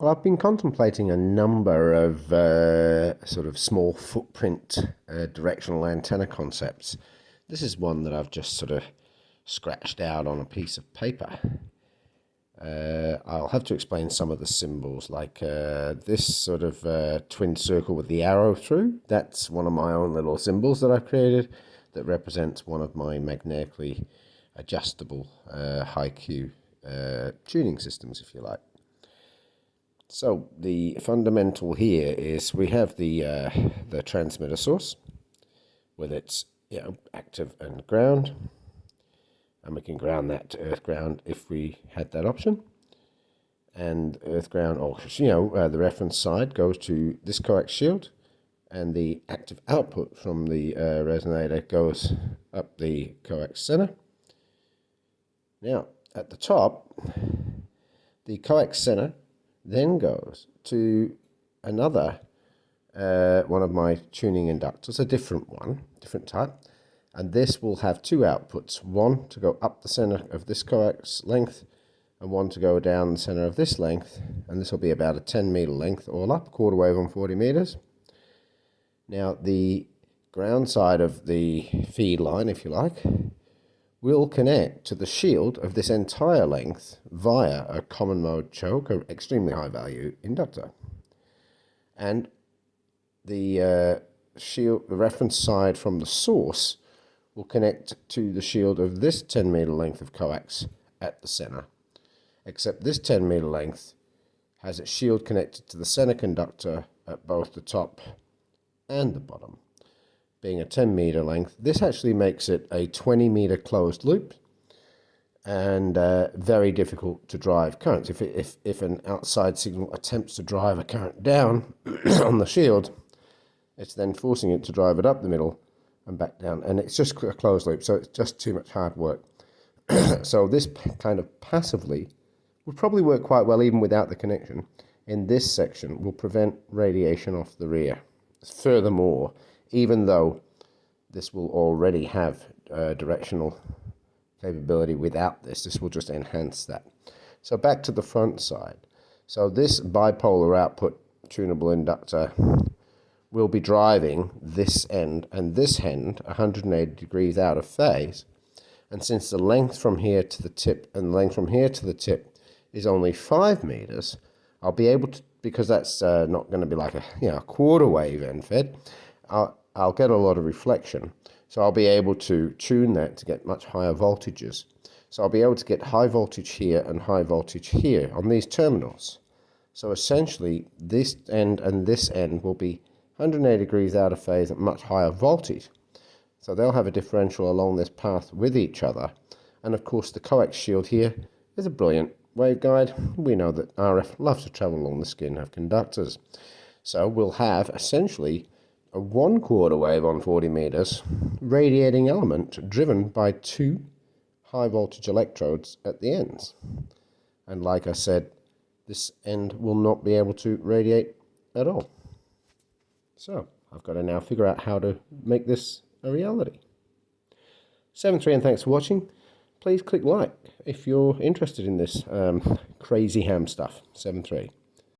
Well, I've been contemplating a number of sort of small footprint directional antenna concepts. This is one that I've just sort of scratched out on a piece of paper. I'll have to explain some of the symbols, like this sort of twin circle with the arrow through. That's one of my own little symbols that I've created that represents one of my magnetically adjustable high Q tuning systems, if you like. So the fundamental here is we have the transmitter source with its active and ground, and we can ground that to earth ground if we had that option. And earth ground, or the reference side goes to this coax shield, and the active output from the resonator goes up the coax center. Now at the top, the coax center then goes to another one of my tuning inductors, a different one, different type, and this will have two outputs, one to go up the center of this coax length and one to go down the center of this length, and this will be about a 10-meter length all up, quarter wave on 40 meters. Now the ground side of the feed line, if you like, will connect to the shield of this entire length via a common mode choke, an extremely high value inductor. And the shield, the reference side from the source, will connect to the shield of this 10-meter length of coax at the center. Except this 10-meter length has its shield connected to the center conductor at both the top and the bottom. Being a 10-meter length, this actually makes it a 20-meter closed loop, and very difficult to drive currents. If an outside signal attempts to drive a current down on the shield, it's then forcing it to drive it up the middle and back down, and it's just a closed loop, so it's just too much hard work. So this kind of passively would probably work quite well even without the connection. In this section, will prevent radiation off the rear. Furthermore, even though this will already have directional capability without this, this will just enhance that. So back to the front side. So this bipolar output tunable inductor will be driving this end and this end 180 degrees out of phase. And since the length from here to the tip and the length from here to the tip is only 5 meters, I'll be able to, because that's not going to be like a quarter wave end fed, I'll get a lot of reflection. So I'll be able to tune that to get much higher voltages. So I'll be able to get high voltage here and high voltage here on these terminals. So essentially this end and this end will be 180 degrees out of phase at much higher voltage. So they'll have a differential along this path with each other. And of course the coax shield here is a brilliant waveguide. We know that RF loves to travel along the skin of conductors. So we'll have essentially a 1/4 wave on 40 meters radiating element driven by two high voltage electrodes at the ends. And like I said, this end will not be able to radiate at all. So I've got to now figure out how to make this a reality. 7.3, and thanks for watching. Please click like if you're interested in this crazy ham stuff. 7.3.